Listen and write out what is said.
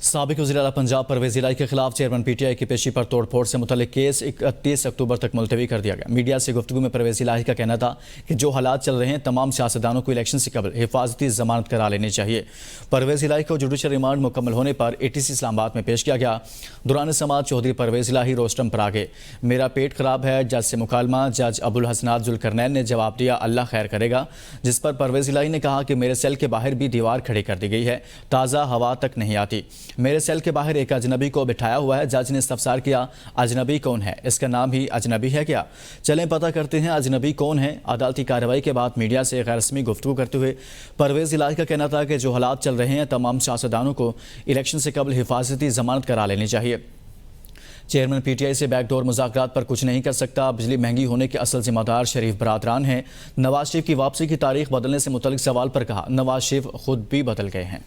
साबिक वज़ीर-ए-आला पंजाब परवेज़ इलाही के खिलाफ चेयरमैन पीटीआई की पेशी पर तोड़फोड़ से मुतल्लिक केस 31 अक्टूबर तक मुलतवी कर दिया गया। मीडिया से गुफ्तगू में परवेज़ इलाही का कहना था कि जो हालात चल रहे हैं तमाम सियासतदानों को इलेक्शन से कबल हिफाजती जमानत करा लेनी चाहिए। परवेज़ इलाही को जुडिशल रिमांड मुकम्मल होने पर ATC इस्लामाबाद में पेश किया गया। दौरान समाअत चौधरी परवेज़ इलाही रोस्टम पर आ गए। मेरा पेट खराब है, जज से मुकालमा। जज अबुल हसनात जुल्करनैन ने जवाब दिया अल्लाह खैर करेगा, जिस पर परवेज़ इलाही ने कहा कि मेरे सेल के बाहर भी दीवार खड़ी कर दी गई है, ताज़ा हवा तक नहीं आती। मेरे सेल के बाहर एक अजनबी को बिठाया हुआ है। जज ने इस्तफसार किया, अजनबी कौन है? इसका नाम ही अजनबी है क्या? चलें पता करते हैं अजनबी कौन है। अदालती कार्रवाई के बाद मीडिया से गैर रस्मी गुफ्तगू करते हुए परवेज़ इलाही का कहना था कि जो हालात चल रहे हैं तमाम सियासतदानों को इलेक्शन से कबल हिफाजती जमानत करा लेनी चाहिए। चेयरमैन पीटीआई से बैकडोर मुज़ाकरात पर कुछ नहीं कर सकता। बिजली महंगी होने के असल जिम्मेदार शरीफ बरादरान हैं। नवाज शरीफ की वापसी की तारीख बदलने से मुतल्लिक सवाल पर कहा, नवाज शरीफ खुद भी बदल गए हैं।